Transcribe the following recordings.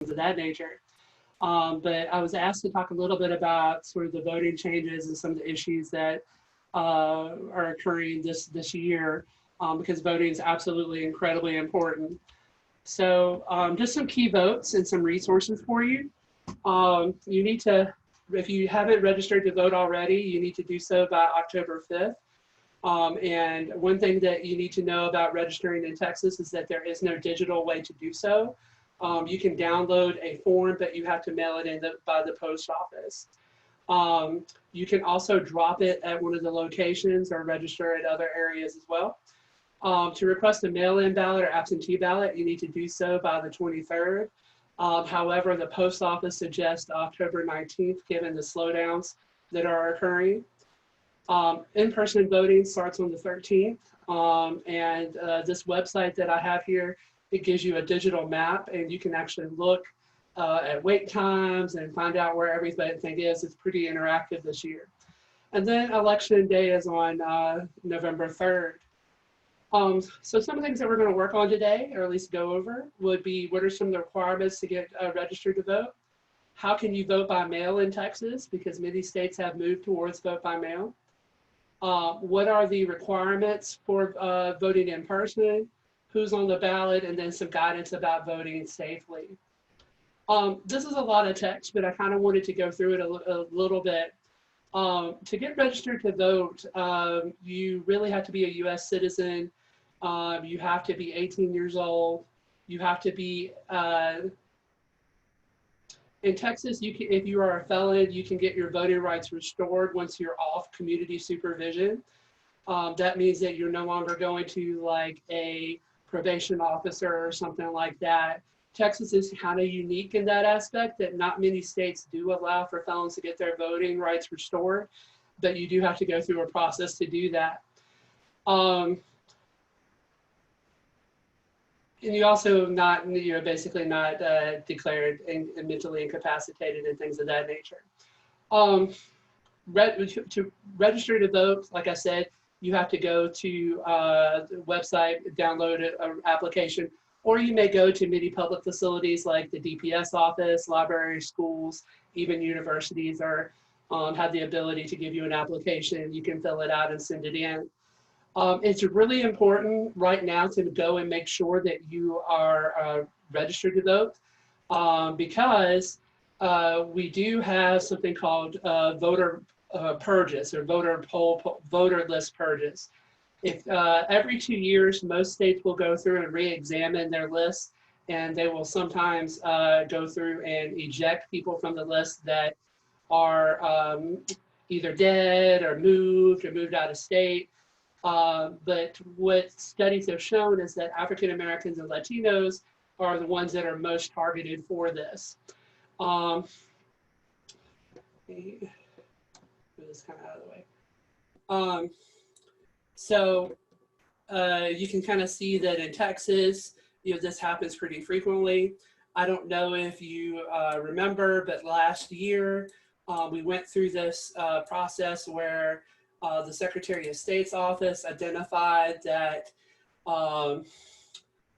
of that nature. But I was asked to talk a little bit about sort of the voting changes and some of the issues that are occurring this year, because voting is absolutely incredibly important. So just some key votes and some resources for you. You need to, if you haven't registered to vote already, you need to do so by October 5th. And one thing that you need to know about registering in Texas is that there is no digital way to do so. You can download a form, but you have to mail it in by the post office. You can also drop it at one of the locations or register at other areas as well. To request a mail-in ballot or absentee ballot, you need to do so by the 23rd. However, the post office suggests October 19th, given the slowdowns that are occurring. In-person voting starts on the 13th. And this website that I have here, it gives you a digital map, and you can actually look at wait times and find out where everything is. It's pretty interactive this year. And then election day is on November 3rd. So some of the things that we're going to work on today, or at least go over, would be what are some of the requirements to get registered to vote? How can you vote by mail in Texas? Because many states have moved towards vote by mail. What are the requirements for voting in person? Who's on the ballot? And then some guidance about voting safely. This is a lot of text, but I kind of wanted to go through it a little bit. To get registered to vote, you really have to be a U.S. citizen. You have to be 18 years old. You have to be, in Texas, if you are a felon, you can get your voting rights restored once you're off community supervision. That means that you're no longer going to like a probation officer or something like that. Texas is kind of unique in that aspect, that not many states do allow for felons to get their voting rights restored, but you do have to go through a process to do that. And you also you're basically not declared mentally incapacitated and things of that nature. To register to vote, like I said, you have to go to the website, download an application, or you may go to many public facilities like the DPS office, libraries, schools, even universities are have the ability to give you an application. You can fill it out and send it in. It's really important right now to go and make sure that you are registered to vote, because we do have something called voter purges or voter list purges. If every 2 years, most states will go through and re-examine their list, and they will sometimes go through and eject people from the list that are either dead or moved out of state. But what studies have shown is that African Americans and Latinos are the ones that are most targeted for this. Let me move this kind of out of the way. So you can kind of see that in Texas, this happens pretty frequently. I don't know if you remember, but last year we went through this process where the Secretary of State's office identified that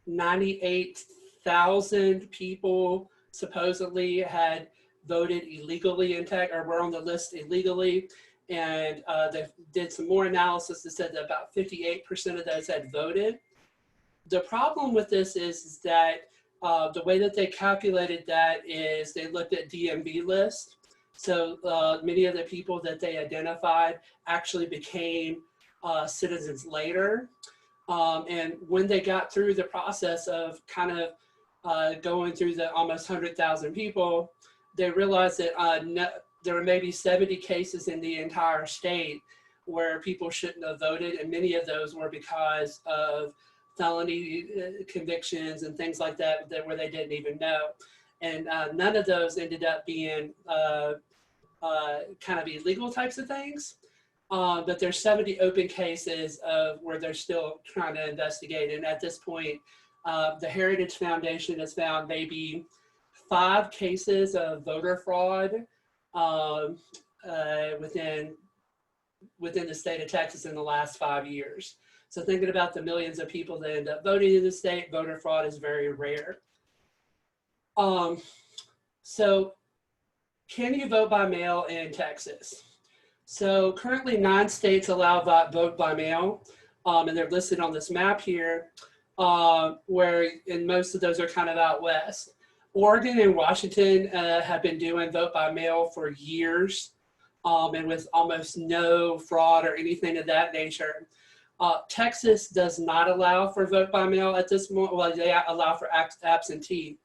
98,000 people supposedly had voted illegally in Texas, or were on the list illegally. And they did some more analysis that said that about 58% of those had voted. The problem with this is that the way that they calculated that is they looked at DMV lists. So many of the people that they identified actually became citizens later. And when they got through the process of kind of going through the almost 100,000 people, they realized that there were maybe 70 cases in the entire state where people shouldn't have voted, and many of those were because of felony convictions and things like that, where they didn't even know. And none of those ended up being kind of illegal types of things, but there's 70 open cases of where they're still trying to investigate. And at this point, the Heritage Foundation has found maybe 5 cases of voter fraud within the state of Texas in the last 5 years. So thinking about the millions of people that end up voting in the state, voter fraud is very rare. So can you vote by mail in Texas? So currently 9 states allow vote by mail, and they're listed on this map here, where and most of those are kind of out west. Oregon and Washington have been doing vote by mail for years, and with almost no fraud or anything of that nature. Texas does not allow for vote by mail at this moment. Well, they allow for absentee.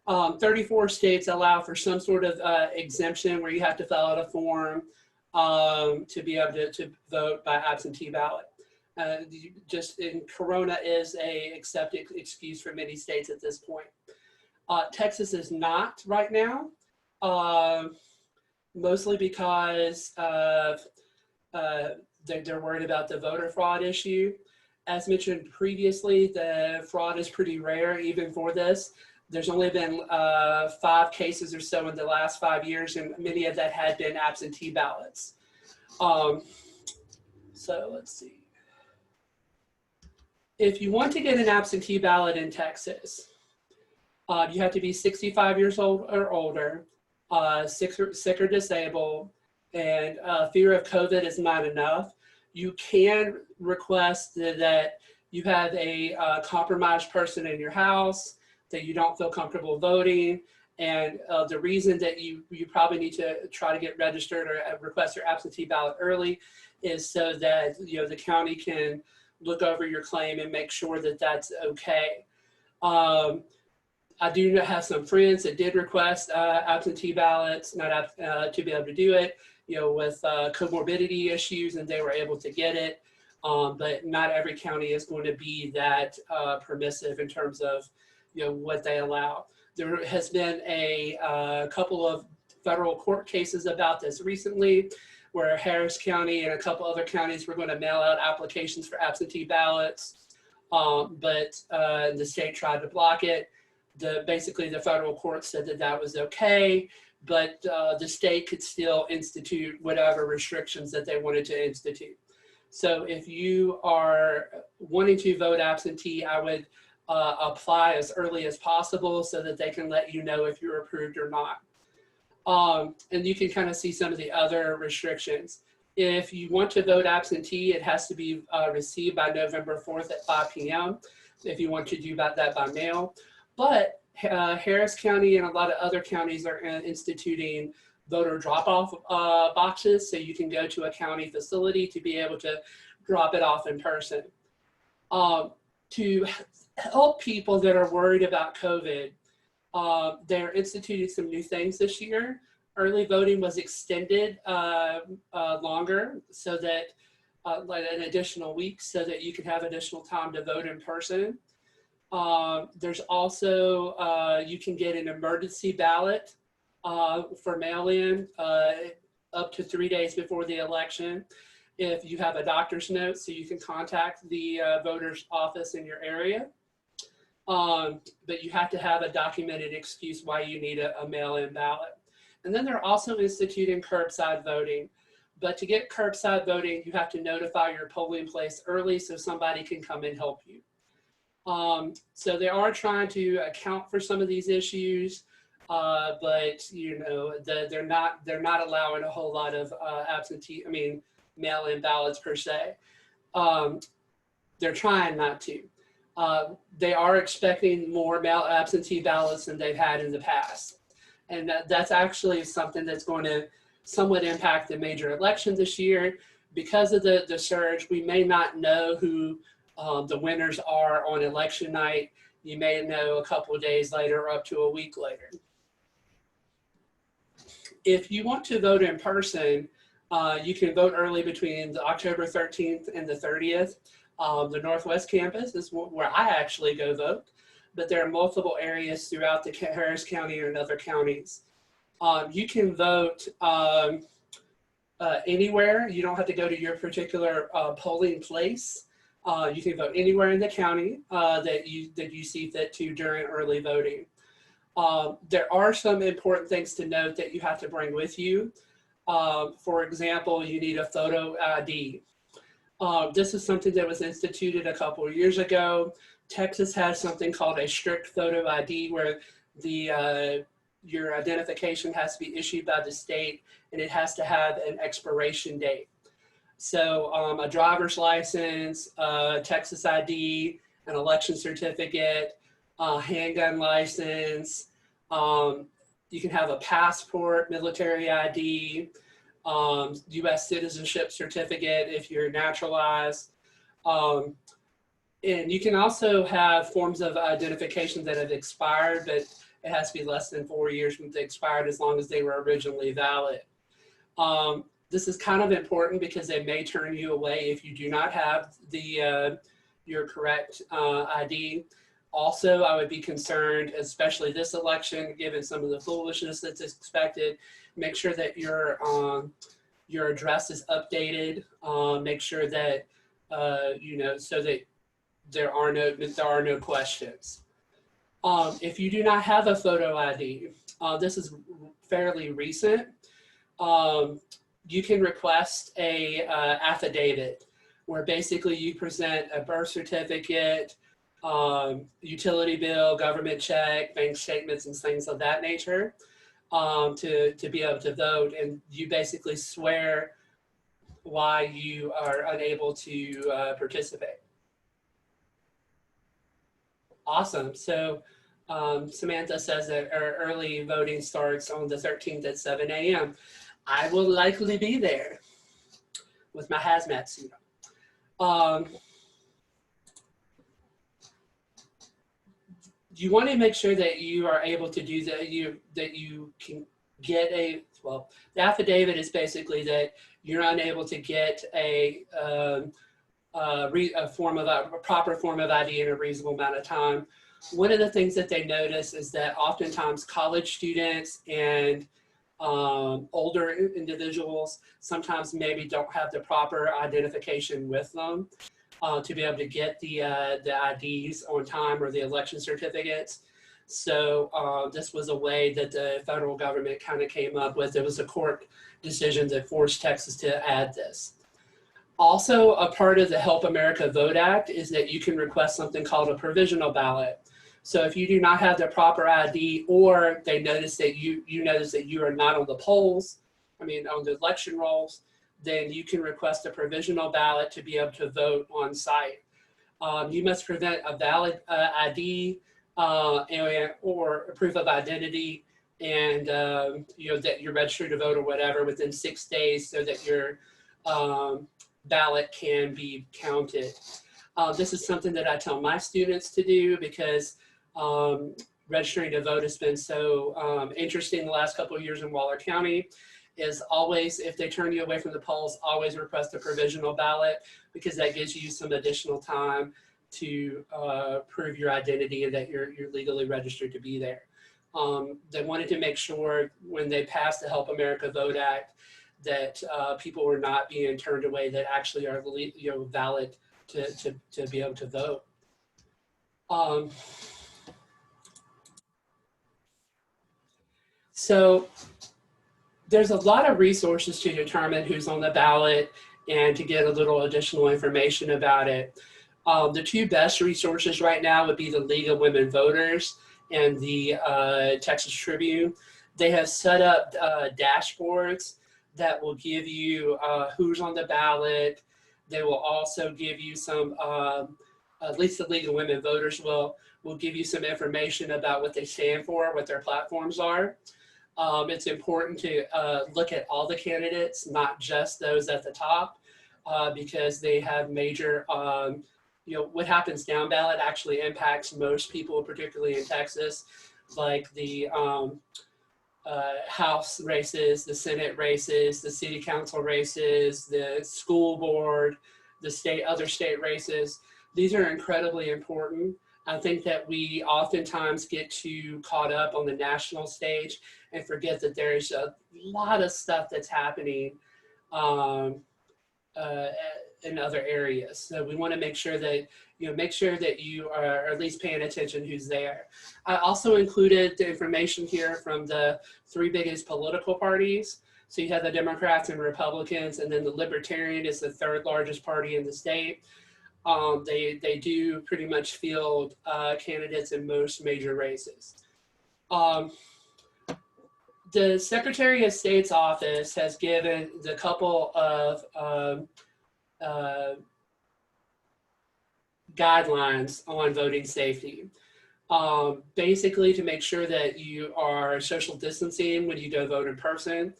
34 states allow for some sort of exemption where you have to fill out a form to be able to vote by absentee ballot. Just in Corona is a accepted excuse for many states at this point. Texas is not right now, mostly because they're worried about the voter fraud issue. As mentioned previously, the fraud is pretty rare even for this. There's only been 5 cases or so in the last 5 years, and many of that had been absentee ballots. So let's see. If you want to get an absentee ballot in Texas, you have to be 65 years old or older, sick or disabled, and fear of COVID is not enough. You can request that you have a compromised person in your house, that you don't feel comfortable voting, and the reason that you probably need to try to get registered or request your absentee ballot early is so that the county can look over your claim and make sure that that's okay. I do have some friends that did request absentee ballots, to be able to do it, with comorbidity issues, and they were able to get it. But not every county is going to be that permissive in terms of what they allow. There has been a couple of federal court cases about this recently, where Harris County and a couple other counties were going to mail out applications for absentee ballots, but the state tried to block it. Basically, the federal court said that that was okay, but the state could still institute whatever restrictions that they wanted to institute. So if you are wanting to vote absentee, I would apply as early as possible so that they can let you know if you're approved or not. And you can kind of see some of the other restrictions. If you want to vote absentee, it has to be received by November 4th at 5 p.m. if you want to do that by mail. But Harris County and a lot of other counties are instituting voter drop-off boxes, so you can go to a county facility to be able to drop it off in person. To help people that are worried about COVID, they're instituting some new things this year. Early voting was extended longer, so that like an additional week, so that you can have additional time to vote in person. There's also, you can get an emergency ballot for mail-in up to 3 days before the election. If you have a doctor's note, so you can contact the voter's office in your area. But you have to have a documented excuse why you need a mail-in ballot. And then they're also instituting curbside voting. But to get curbside voting, you have to notify your polling place early so somebody can come and help you. So they are trying to account for some of these issues, but they're not allowing a whole lot of mail-in ballots per se. They're trying not to. They are expecting more absentee ballots than they've had in the past. And that's actually something that's going to somewhat impact the major election this year. Because of the surge, we may not know who the winners are on election night. You may know a couple of days later or up to a week later. If you want to vote in person, you can vote early between the October 13th and the 30th. The Northwest campus is where I actually go vote, but there are multiple areas throughout the Harris County and other counties. You can vote anywhere. You don't have to go to your particular polling place. You can vote anywhere in the county that you see fit to during early voting. There are some important things to note that you have to bring with you. For example, you need a photo ID. This is something that was instituted a couple of years ago. Texas has something called a strict photo ID, where your identification has to be issued by the state, and it has to have an expiration date. So a driver's license, Texas ID, an election certificate, handgun license. You can have a passport, military ID, U.S. citizenship certificate if you're naturalized. And you can also have forms of identification that have expired, but it has to be less than 4 years from the expired as long as they were originally valid. This is kind of important because they may turn you away if you do not have your correct ID. Also, I would be concerned, especially this election, given some of the foolishness that's expected, make sure that your address is updated. Make sure that, so that there are no questions. If you do not have a photo ID, this is fairly recent. You can request a affidavit where basically you present a birth certificate, utility bill, government check, bank statements, and things of that nature to be able to vote. And you basically swear why you are unable to participate. Awesome. So Samantha says that our early voting starts on the 13th at 7 a.m. I will likely be there with my hazmat suit on. You want to make sure that you are able to do that. That you can get the affidavit is basically that you're unable to get a proper form of ID in a reasonable amount of time. One of the things that they notice is that oftentimes college students and older individuals sometimes maybe don't have the proper identification with them to be able to get the IDs on time or the election certificates. So this was a way that the federal government kind of came up with. It was a court decision that forced Texas to add this. Also, a part of the Help America Vote Act is that you can request something called a provisional ballot. So if you do not have the proper ID, or they notice that you notice that you are not on the polls, on the election rolls, then you can request a provisional ballot to be able to vote on site. You must present a valid ID or a proof of identity, and that you're registered to vote or whatever within 6 days, so that your ballot can be counted. This is something that I tell my students to do because registering to vote has been so interesting the last couple of years in Waller County. Is always, if they turn you away from the polls, always request a provisional ballot, because that gives you some additional time to prove your identity and that you're legally registered to be there. They wanted to make sure when they passed the Help America Vote Act that people were not being turned away that actually are valid to be able to vote. So there's a lot of resources to determine who's on the ballot and to get a little additional information about it. The two best resources right now would be the League of Women Voters and the Texas Tribune. They have set up dashboards that will give you who's on the ballot. They will also give you some, at least the League of Women Voters will give you some information about what they stand for, what their platforms are. It's important to look at all the candidates, not just those at the top, because they have major, what happens down ballot actually impacts most people, particularly in Texas, like the House races, the Senate races, the city council races, the school board, the other state races. These are incredibly important. I think that we oftentimes get too caught up on the national stage and forget that there's a lot of stuff that's happening in other areas. So we want to make sure that you are at least paying attention who's there. I also included the information here from the three biggest political parties. So you have the Democrats and Republicans, and then the Libertarian is the third largest party in the state. They do pretty much field candidates in most major races. Um, the Secretary of State's office has given the couple of guidelines on voting safety. Basically, to make sure that you are social distancing when you go vote in person,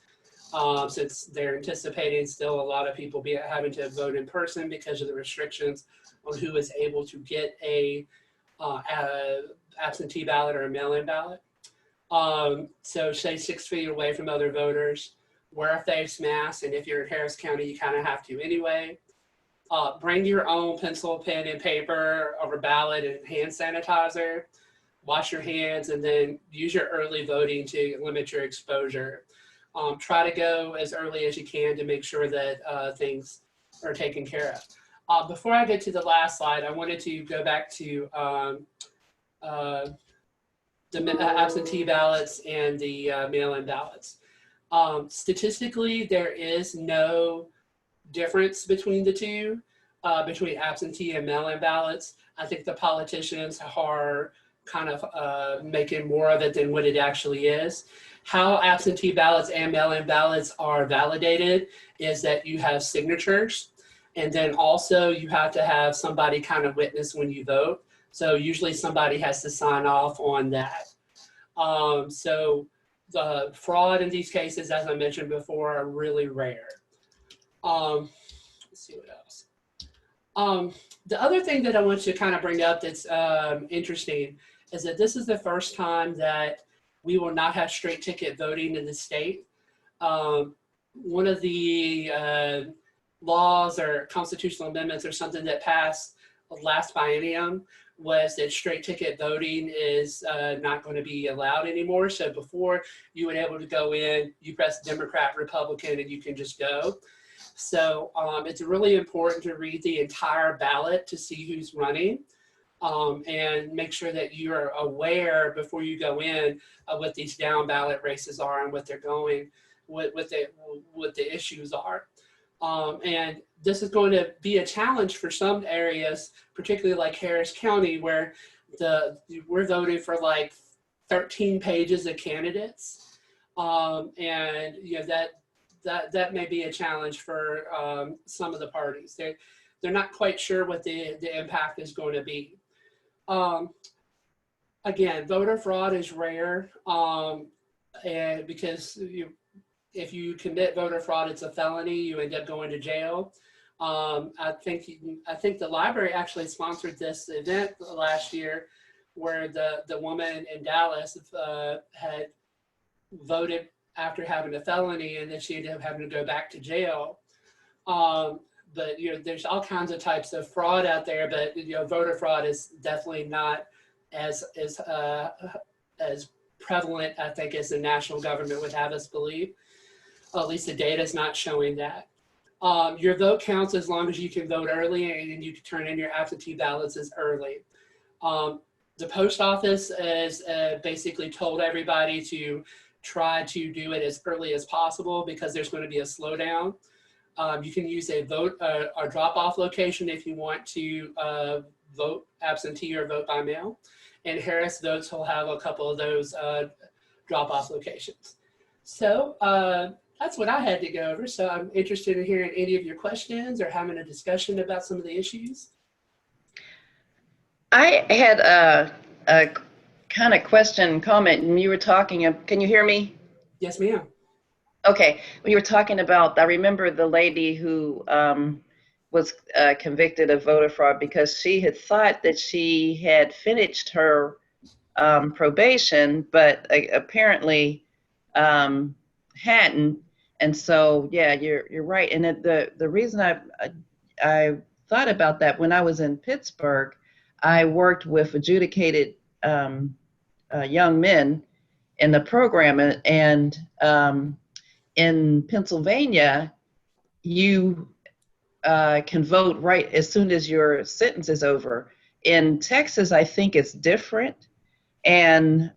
since they're anticipating still a lot of people having to vote in person because of the restrictions on who is able to get a absentee ballot or a mail-in ballot. So stay 6 feet away from other voters, wear a face mask, and if you're in Harris County, you kind of have to anyway. Bring your own pencil, pen, and paper over ballot and hand sanitizer. Wash your hands, and then use your early voting to limit your exposure. Try to go as early as you can to make sure that things are taken care of. Before I get to the last slide, I wanted to go back to the absentee ballots and the mail-in ballots. Statistically, there is no difference between the two, between absentee and mail-in ballots. I think the politicians are kind of making more of it than what it actually is. How absentee ballots and mail-in ballots are validated is that you have signatures, and then also you have to have somebody kind of witness when you vote. So usually somebody has to sign off on that. So the fraud in these cases, as I mentioned before, are really rare. Let's see what else. The other thing that I want to kind of bring up that's interesting is that this is the first time that we will not have straight ticket voting in the state. One of the laws or constitutional amendments or something that passed last biennium was that straight ticket voting is not going to be allowed anymore. So before, you would be able to go in, you press Democrat, Republican, and you can just go. So it's really important to read the entire ballot to see who's running, and make sure that you're aware before you go in of what these down ballot races are and what they're going, what the issues are. And this is going to be a challenge for some areas, particularly like Harris County, where we're voting for like 13 pages of candidates, and you know that may be a challenge for some of the parties. They're not quite sure what the impact is going to be. Again, voter fraud is rare, and because if you commit voter fraud, it's a felony. You end up going to jail. I think the library actually sponsored this event last year, where the woman in Dallas had voted after having a felony, and then she ended up having to go back to jail. But there's all kinds of types of fraud out there, but voter fraud is definitely not as prevalent, I think, as the national government would have us believe. At least the data is not showing that. Your vote counts as long as you can vote early, and you can turn in your absentee ballots as early. The post office has basically told everybody to try to do it as early as possible because there's going to be a slowdown. You can use a drop-off location if you want to vote absentee or vote by mail. And Harris Votes will have a couple of those drop-off locations. So that's what I had to go over. So I'm interested in hearing any of your questions or having a discussion about some of the issues. I had a kind of question, comment, and you were talking, can you hear me? Yes, ma'am. Okay, when you were talking about, I remember the lady who was convicted of voter fraud because she had thought that she had finished her probation, but apparently hadn't. And so, yeah, you're right. And the reason I thought about that, when I was in Pittsburgh, I worked with adjudicated young men in the program, and in Pennsylvania, you can vote right as soon as your sentence is over. In Texas, I think it's different. And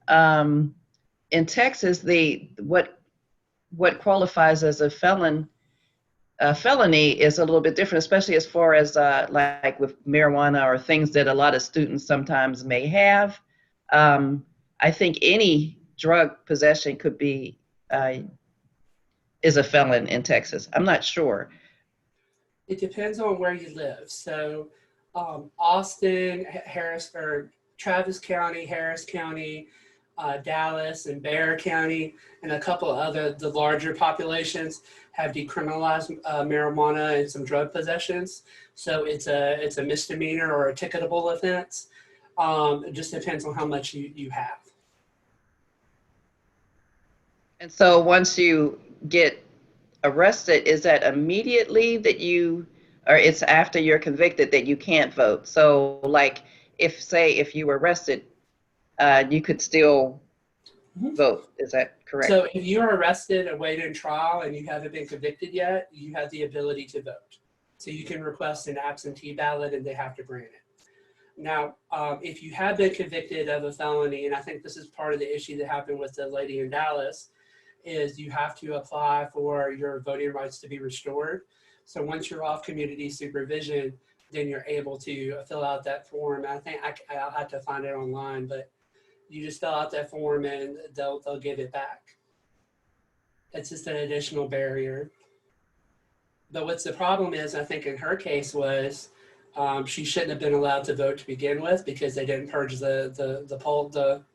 in Texas, what qualifies as a felony is a little bit different, especially as far as like with marijuana or things that a lot of students sometimes may have. I think any drug possession could be is a felon in Texas. I'm not sure. It depends on where you live. So Austin, Harris, or Travis County, Harris County, Dallas, and Bexar County, and a couple other the larger populations have decriminalized marijuana and some drug possessions. So it's a misdemeanor or a ticketable offense. It just depends on how much you have. And so once you get arrested, is that immediately that you, or it's after you're convicted that you can't vote? So like if you were arrested, you could still vote. Is that correct? So if you're arrested, awaiting trial, and you haven't been convicted yet, you have the ability to vote. So you can request an absentee ballot and they have to grant it. Now, if you have been convicted of a felony, and I think this is part of the issue that happened with the lady in Dallas, is you have to apply for your voting rights to be restored. So once you're off community supervision, then you're able to fill out that form. I think I'll have to find it online, but you just fill out that form and they'll give it back. It's just an additional barrier. But what's the problem is, I think in her case was, she shouldn't have been allowed to vote to begin with because they didn't purge the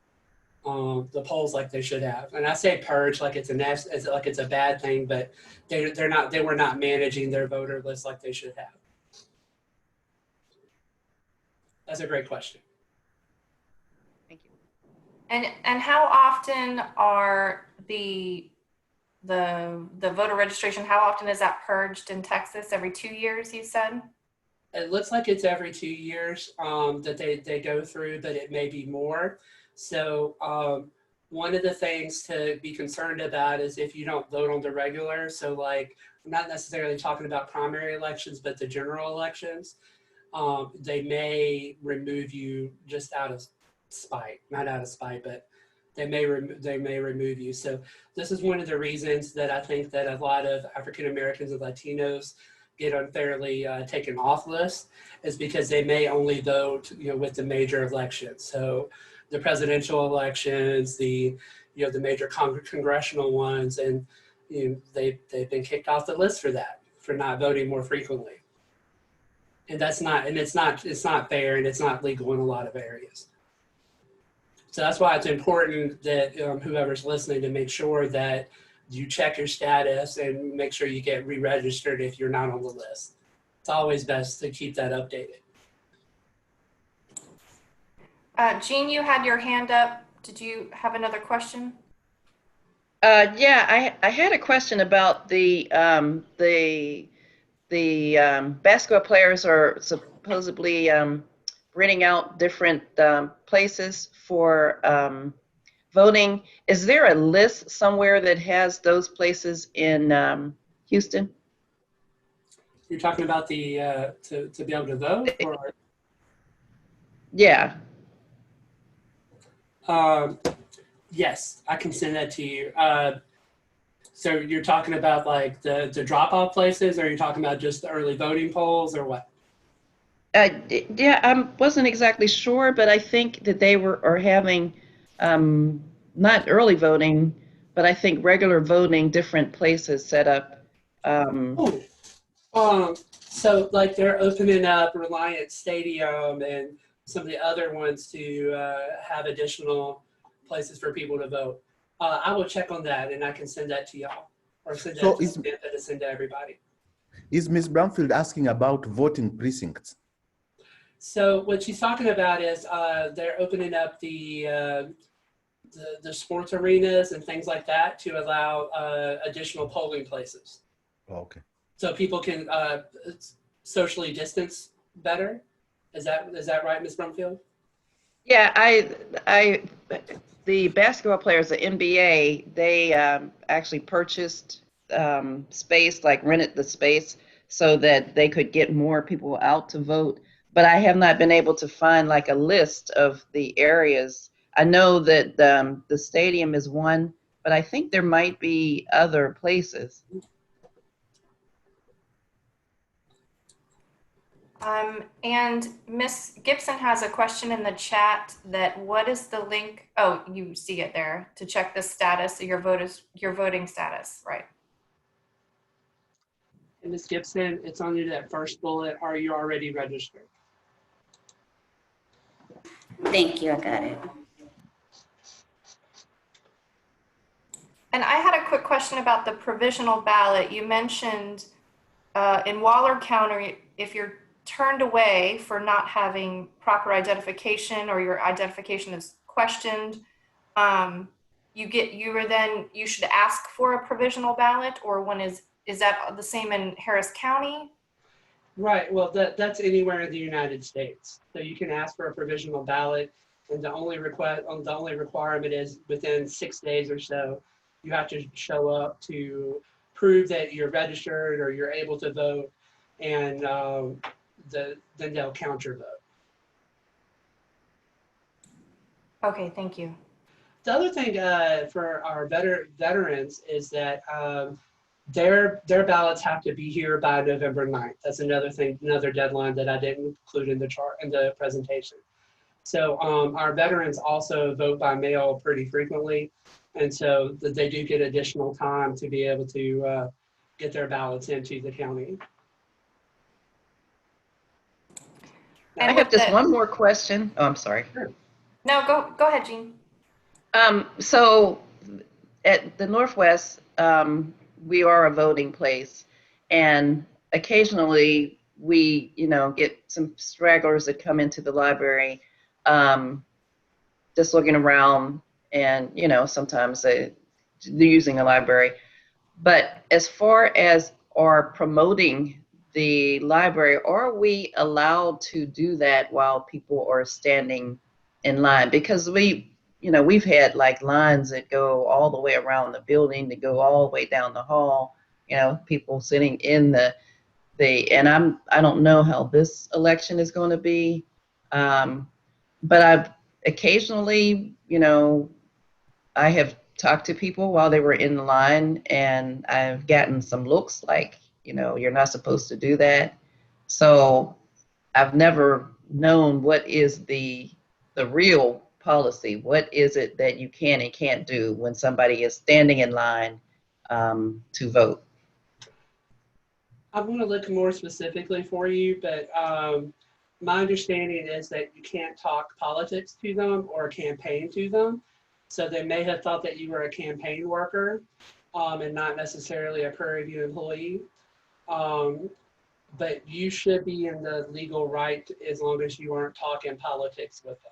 polls like they should have. And I say purge like it's a bad thing, but they were not managing their voter list like they should have. That's a great question. Thank you. And how often are the voter registration, how often is that purged in Texas? Every 2 years, you said? It looks like it's every 2 years that they go through, but it may be more. So one of the things to be concerned about is if you don't vote on the regular. So like, I'm not necessarily talking about primary elections, but the general elections, they may remove you just out of spite, not out of spite, but they may remove you. So this is one of the reasons that I think that a lot of African Americans and Latinos get unfairly taken off lists, is because they may only vote, with the major elections. So the presidential elections, the major congressional ones, and they've been kicked off the list for that, for not voting more frequently. And it's not fair, and it's not legal in a lot of areas. So that's why it's important that whoever's listening to make sure that you check your status and make sure you get re-registered if you're not on the list. It's always best to keep that updated. Jean, you had your hand up. Did you have another question? Yeah, I had a question about the basketball players are supposedly renting out different places for voting. Is there a list somewhere that has those places in Houston? You're talking about the to be able to vote, or? Yeah. Yes, I can send that to you. So you're talking about like the drop-off places, or you're talking about just the early voting polls, or what? Yeah, I wasn't exactly sure, but I think that they are having not early voting, but I think regular voting, different places set up. So like they're opening up Reliant Stadium and some of the other ones to have additional places for people to vote. I will check on that and I can send that to y'all, or send that to Samantha to send to everybody. Is Ms. Brownfield asking about voting precincts? So what she's talking about is they're opening up the sports arenas and things like that to allow additional polling places. Oh, okay. So people can socially distance better. Is that right, Ms. Brumfield? Yeah, the basketball players, the NBA, they actually purchased space, like rented the space so that they could get more people out to vote. But I have not been able to find like a list of the areas. I know that the stadium is one, but I think there might be other places. And Miss Gibson has a question in the chat that what is the link? Oh, you see it there to check the status of your voting status, right? And Ms. Gibson, it's under that first bullet. Are you already registered? Thank you, I got it. And I had a quick question about the provisional ballot. You mentioned in Waller County, if you're turned away for not having proper identification or your identification is questioned, you should ask for a provisional ballot, or is that the same in Harris County? Right. Well, that's anywhere in the United States. So you can ask for a provisional ballot, and the only requirement is within 6 days or so, you have to show up to prove that you're registered or you're able to vote, and then they'll count your vote. Okay, thank you. The other thing for our veterans is that their ballots have to be here by November 9th. That's another thing, another deadline that I didn't include in the chart in the presentation. So our veterans also vote by mail pretty frequently, and so they do get additional time to be able to get their ballots into the county. And I have just one more question. Oh, I'm sorry. Sure. No, go ahead, Jean. So at the Northwest, we are a voting place, and occasionally we, get some stragglers that come into the library, just looking around, and sometimes they're using the library. But as far as our promoting the library, are we allowed to do that while people are standing in line? Because we've had like lines that go all the way around the building, to go all the way down the hall, people sitting in the and I don't know how this election is going to be, but I've occasionally, I have talked to people while they were in line, and I've gotten some looks like, you're not supposed to do that. So I've never known what is the real policy. What is it that you can and can't do when somebody is standing in line to vote? I'm going to look more specifically for you, but my understanding is that you can't talk politics to them or campaign to them. So they may have thought that you were a campaign worker and not necessarily a Prairie View employee. But you should be in the legal right as long as you aren't talking politics with them.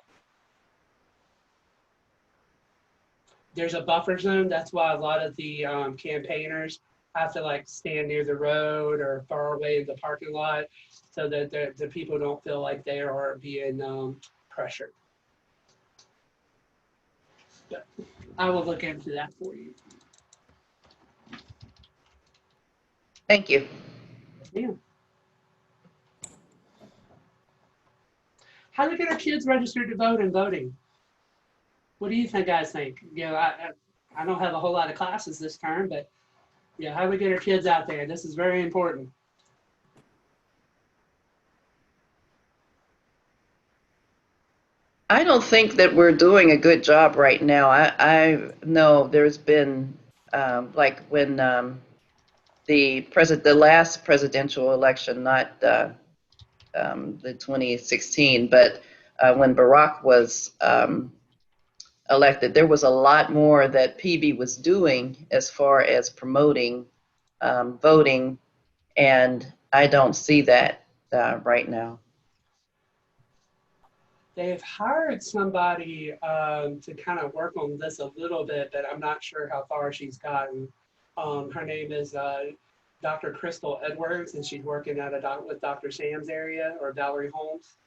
There's a buffer zone. That's why a lot of the campaigners have to stand near the road or far away in the parking lot, so that the people don't feel like they are being pressured. But I will look into that for you. Thank you. Yeah. How do we get our kids registered to vote and voting? What do you guys think? I don't have a whole lot of classes this term, but how do we get our kids out there? This is very important. I don't think that we're doing a good job right now. I know there's been when the last presidential election, not the 2016, but when Barack was elected, there was a lot more that PB was doing as far as promoting voting, and I don't see that right now. They've hired somebody to kind of work on this a little bit, but I'm not sure how far she's gotten. Her name is Dr. Crystal Edwards, and she's working with Dr. Sam's area, or Valerie Holmes.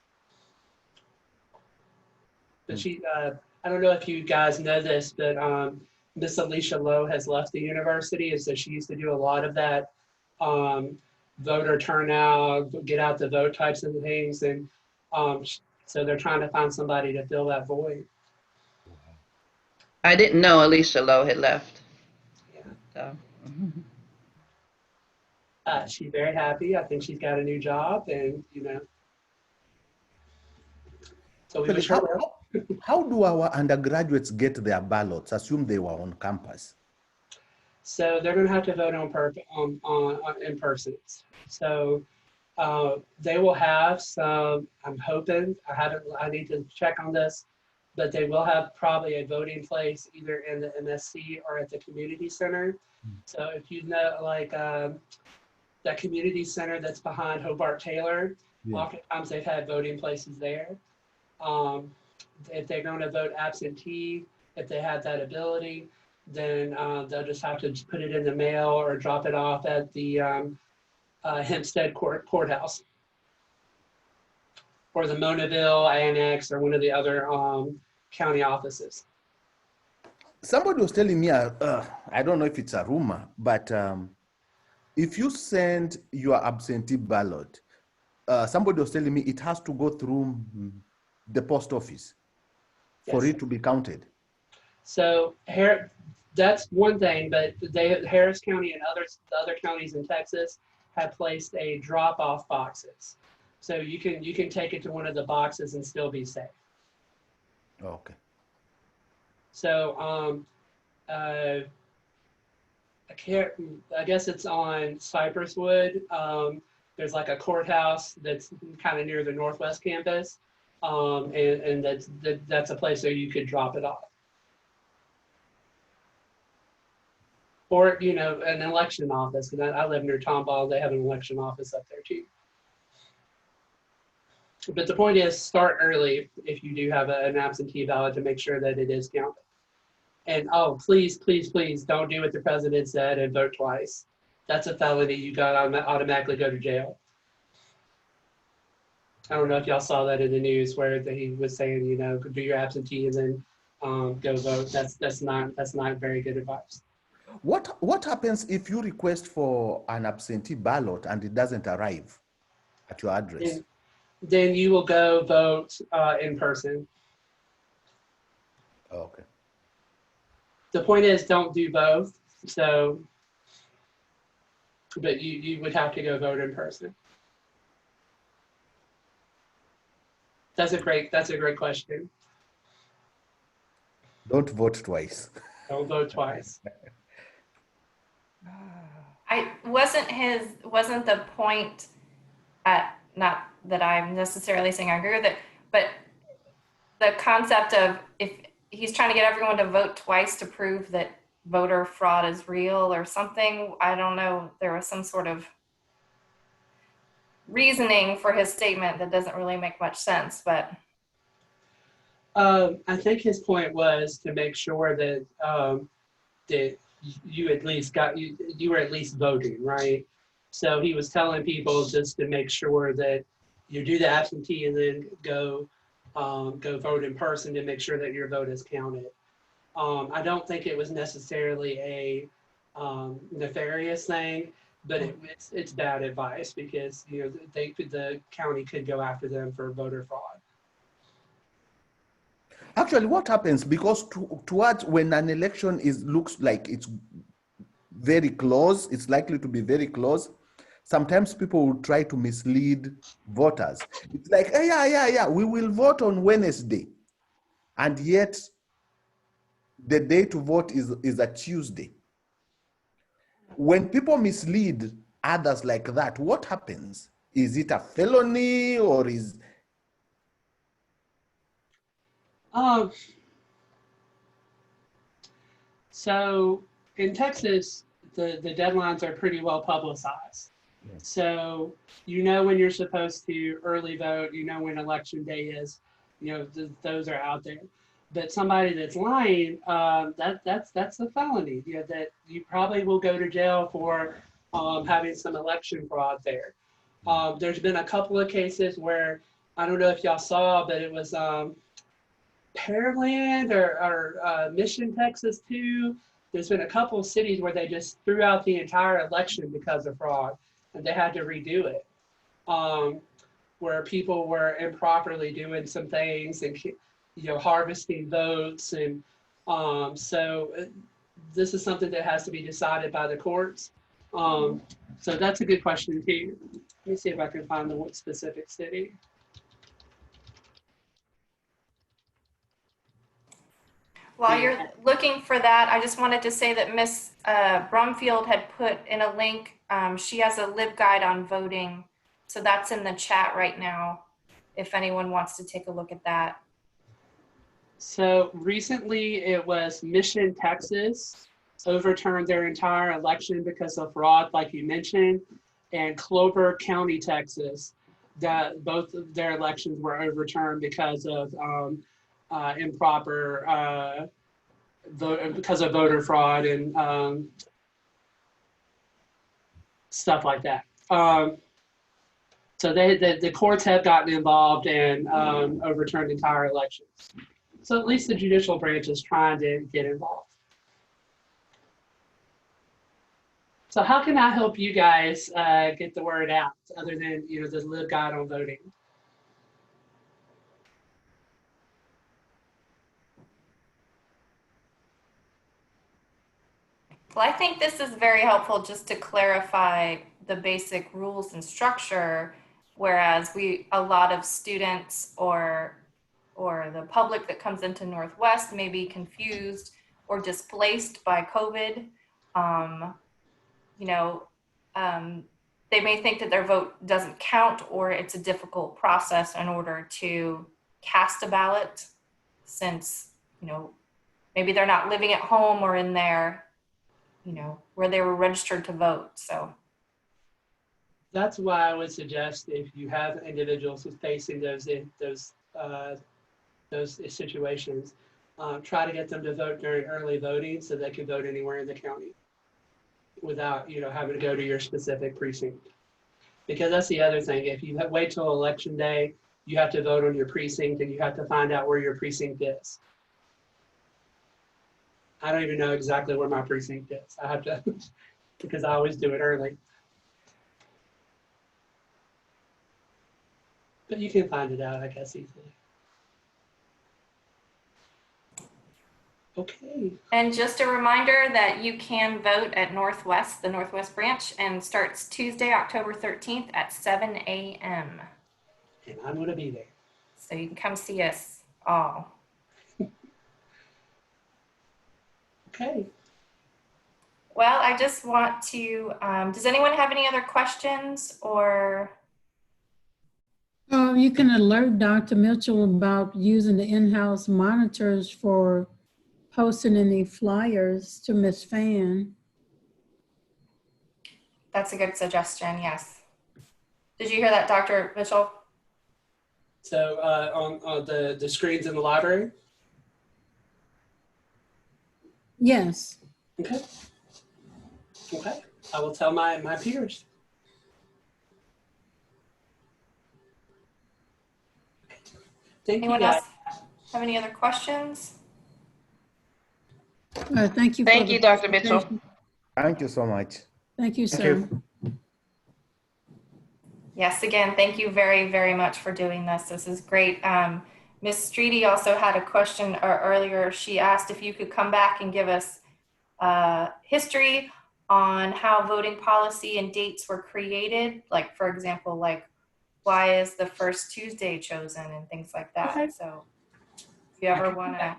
But I don't know if you guys know this, but Miss Alicia Lowe has left the university, and so she used to do a lot of that voter turnout, get out the vote types of things, and so they're trying to find somebody to fill that void. I didn't know Alicia Lowe had left. Yeah. So. She's very happy. I think she's got a new job, and So we sure will. How do our undergraduates get their ballots? Assume they were on campus. So they're going to have to vote in person. So they will have some. I'm hoping. I need to check on this, but they will have probably a voting place either in the MSC or at the community center. So if you know, like that community center that's behind Hobart Taylor, oftentimes they've had voting places there. If they're going to vote absentee, if they have that ability, then they'll just have to put it in the mail or drop it off at the Hempstead Courthouse or the Monaville Annex or one of the other county offices. Somebody was telling me, I don't know if it's a rumor, but if you send your absentee ballot, somebody was telling me it has to go through the post office for it to be counted. So that's one thing, but Harris County and the other counties in Texas have placed a drop-off boxes. So you can take it to one of the boxes and still be safe. Okay. So I guess it's on Cypresswood. There's like a courthouse that's kind of near the Northwest campus. And that's a place where you could drop it off. Or, you know, an election office, because I live near Tomball, they have an election office up there too. But the point is, start early if you do have an absentee ballot to make sure that it is counted. And oh, please, please, please don't do what the president said and vote twice. That's a felony. You got to automatically go to jail. I don't know if y'all saw that in the news where he was saying, you know, do your absentee and then go vote. That's not very good advice. What happens if you request for an absentee ballot and it doesn't arrive at your address? Then you will go vote in person. Okay. The point is, don't do both. So, but you would have to go vote in person. That's a great question. Don't vote twice. Don't vote twice. Wasn't the point not that I'm necessarily saying I agree with it, but the concept of if he's trying to get everyone to vote twice to prove that voter fraud is real or something. I don't know. There was some sort of reasoning for his statement that doesn't really make much sense, but. I think his point was to make sure that that you at least you were at least voting, right? So he was telling people just to make sure that you do the absentee and then go vote in person to make sure that your vote is counted. I don't think it was necessarily a nefarious thing, but it's bad advice because, you know, the county could go after them for voter fraud. Actually, what happens, because towards when an election looks like it's very close, it's likely to be very close, sometimes people will try to mislead voters. It's like, hey, yeah, we will vote on Wednesday. And yet, the day to vote is a Tuesday. When people mislead others like that, what happens? Is it a felony or is... So in Texas, the deadlines are pretty well publicized. Yeah. So you know when you're supposed to early vote, you know when election day is, you know, those are out there. But somebody that's lying, that's a felony. You know, that you probably will go to jail for having some election fraud there. There's been a couple of cases where, I don't know if y'all saw, but it was Pearland or Mission, Texas too. There's been a couple of cities where they just threw out the entire election because of fraud, and they had to redo it. Where people were improperly doing some things and, you know, harvesting votes, and so this is something that has to be decided by the courts. So that's a good question too. Let me see if I can find the specific city. While you're looking for that, I just wanted to say that Miss Brumfield had put in a link. She has a LibGuide on voting. So that's in the chat right now, if anyone wants to take a look at that. So recently it was Mission, Texas, overturned their entire election because of fraud, like you mentioned, and Clover County, Texas, that both of their elections were overturned because of improper because of voter fraud and stuff like that. So the courts have gotten involved and overturned entire elections. So at least the judicial branch is trying to get involved. So how can I help you guys get the word out other than, you know, the LibGuide on voting? Well, I think this is very helpful just to clarify the basic rules and structure, whereas a lot of students or the public that comes into Northwest may be confused or displaced by COVID. You know, they may think that their vote doesn't count or it's a difficult process in order to cast a ballot, since, you know, maybe they're not living at home or in their, you know, where they were registered to vote. So that's why I would suggest, if you have individuals facing those situations, try to get them to vote during early voting so they can vote anywhere in the county without, you know, having to go to your specific precinct. Because that's the other thing. If you wait till election day, you have to vote on your precinct and you have to find out where your precinct is. I don't even know exactly where my precinct is. I have to, because I always do it early. But you can find it out, I guess, easily. Okay. And just a reminder that you can vote at Northwest, the Northwest branch, and starts Tuesday, October 13th at 7 a.m. And I'm going to be there. So you can come see us all. Okay. Well, I just want to, does anyone have any other questions or? You can alert Dr. Mitchell about using the in-house monitors for posting any flyers to Miss Fan. That's a good suggestion, yes. Did you hear that, Dr. Mitchell? So on the screens in the library? Yes. Okay. Okay. I will tell my peers. Thank Anyone you guys. else have any other questions? Thank you. Thank you, Dr. Mitchell. Thank you so much. Thank you, Thank sir. you. Yes, again, thank you very, very much for doing this. This is great. Ms. Streety also had a question earlier. She asked if you could come back and give us history on how voting policy and dates were created. Like, for example, like, why is the first Tuesday chosen and things like that. Okay. So if you ever want to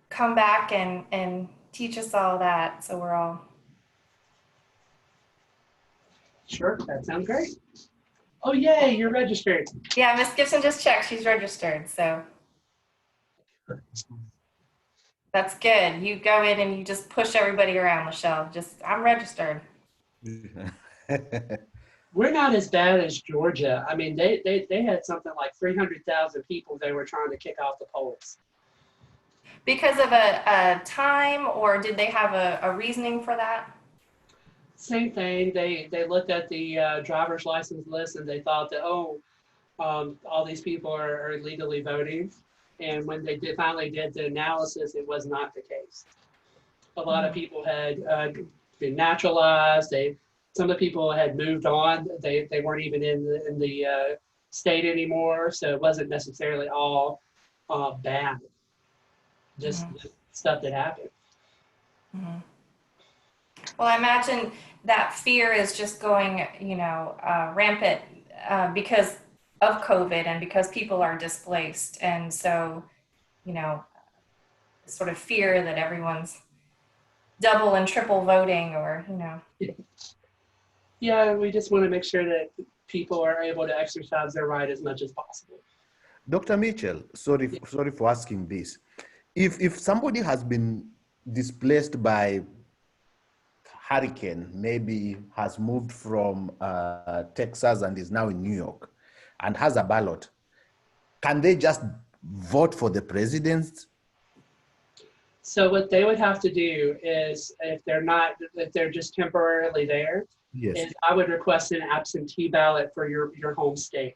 come back and teach us all that, so we're all. Sure, that sounds great. Oh, yay, you're registered. Yeah, Miss Gibson just checked. She's registered, so. That's good. You go in and you just push everybody around, Michelle. Just, I'm registered. We're not as bad as Georgia. I mean, they had something like 300,000 people they were trying to kick off the polls. Because of a time, or did they have a reasoning for that? Same thing. They looked at the driver's license list and they thought that, all these people are illegally voting. And when they finally did the analysis, it was not the case. A lot of people had been naturalized. Some of the people had moved on. They weren't even in the state anymore. So it wasn't necessarily all bad. Just stuff that happened. Mm-hmm. Well, I imagine that fear is just going, rampant because of COVID and because people are displaced. And so, sort of fear that everyone's double and triple voting, or, you know. Yeah, we just want to make sure that people are able to exercise their right as much as possible. Dr. Mitchell, sorry for asking this. If somebody has been displaced by hurricane, maybe has moved from Texas and is now in New York and has a ballot, can they just vote for the president? So what they would have to do is, if they're just temporarily there, Yes. is I would request an absentee ballot for your home state.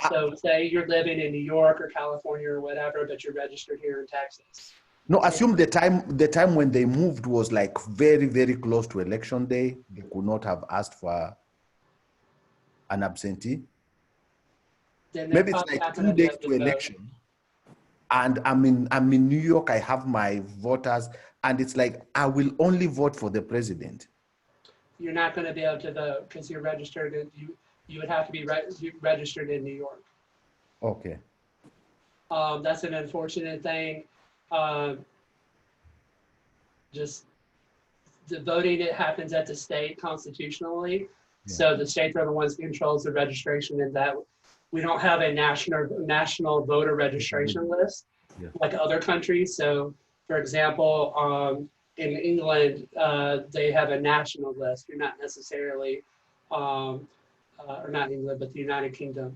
So say you're living in New York or California or whatever, but you're registered here in Texas. No, assume the time when they moved was like very, very close to election day. They could not have asked for an absentee. Then they're Maybe it's probably like not 2 gonna be days able to vote. election. And I'm in New York, I have my voters, and it's like, I will only vote for the president. You're not going to be able to vote because you're registered. You would have to be registered in New York. Okay. That's an unfortunate thing. Just the voting, it happens at the state constitutionally. Yeah. So the states are the ones who controls the registration, and that we don't have a national voter registration list like other countries. So for example, in England, they have a national list. You're not necessarily, or not England, but the United Kingdom.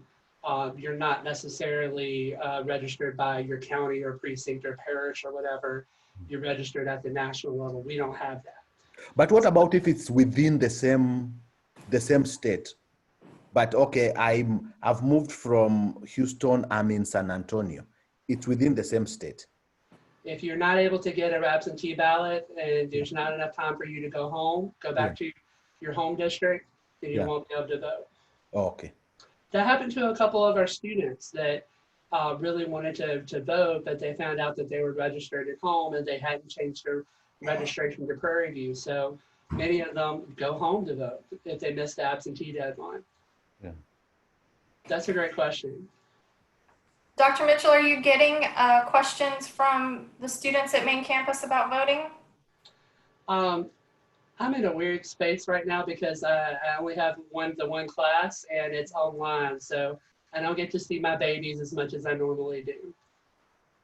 You're not necessarily registered by your county or precinct or parish or whatever. You're registered at the national level. We don't have that. But what about if it's within the same state? But okay, I've moved from Houston, I'm in San Antonio. It's within the same state. If you're not able to get an absentee ballot and there's not enough time for you to go home, go back to your home district, then you won't be able to vote. Oh, okay. That happened to a couple of our students that really wanted to vote, but they found out that they were registered at home and they hadn't changed their registration to Prairie View. So many of them go home to vote if they missed the absentee deadline. Yeah. That's a great question. Dr. Mitchell, are you getting questions from the students at main campus about voting? I'm in a weird space right now because I only have the one class and it's online. So I don't get to see my babies as much as I normally do.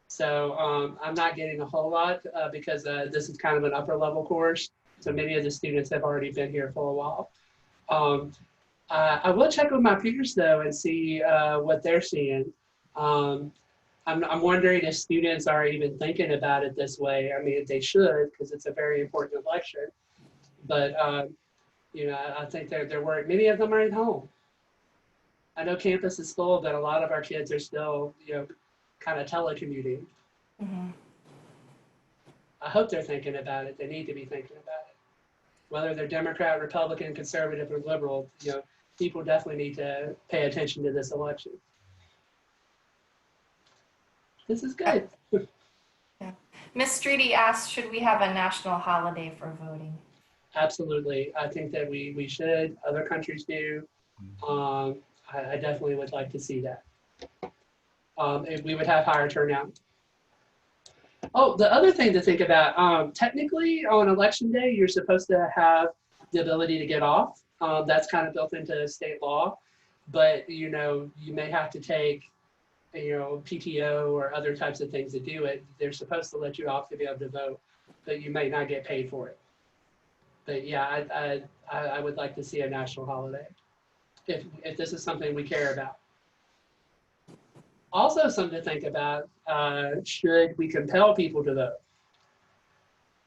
So I'm not getting a whole lot because this is kind of an upper level course. So many of the students have already been here for a while. I will check with my peers though and see what they're seeing. I'm wondering if students are even thinking about it this way. I mean, they should, because it's a very important election. But you know, I think they're worried. Many of them are at home. I know campus is full, but a lot of our kids are still, you know, kind of telecommuting. Mm-hmm. I hope they're thinking about it. They need to be thinking about it. Whether they're Democrat, Republican, conservative, or liberal, you know, people definitely need to pay attention to this election. This is good. Yeah. Ms. Streety asked, should we have a national holiday for voting? Absolutely. I think that we should. Other countries do. I definitely would like to see that. If we would have higher turnout. Oh, the other thing to think about, technically on election day, you're supposed to have the ability to get off. That's kind of built into state law, but you know, you may have to take, you know, PTO or other types of things to do it. They're supposed to let you off to be able to vote, but you may not get paid for it. But yeah, I would like to see a national holiday if this is something we care about. Also, something to think about, should we compel people to vote?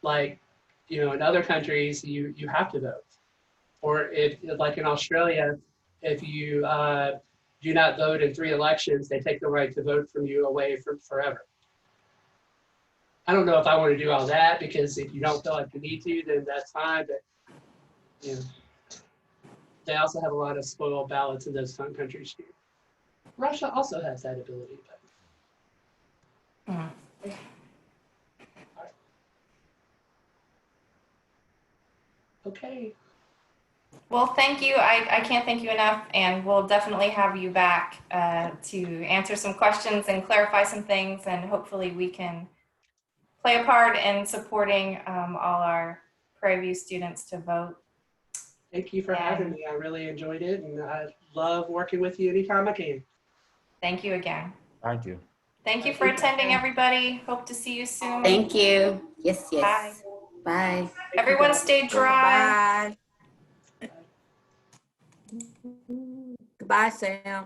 Like, you know, in other countries, you have to vote. Or if, like in Australia, if you do not vote in 3 elections, they take the right to vote from you away for forever. I don't know if I want to do all that, because if you don't feel like you need to, then that's fine. But you know, they also have a lot of spoiled ballots in those countries too. Russia also has that ability. But... Mm-hmm. Okay. Well, thank you. I can't thank you enough, and we'll definitely have you back to answer some questions and clarify some things, and hopefully we can play a part in supporting all our Prairie View students to vote. Thank you for having me. I really enjoyed it, and I love working with you anytime I can. Thank you again. Thank you. Thank you for attending, everybody. Hope to see you soon. Thank you. Yes, yes. Bye. Everyone stay dry. Bye. Goodbye, Sam.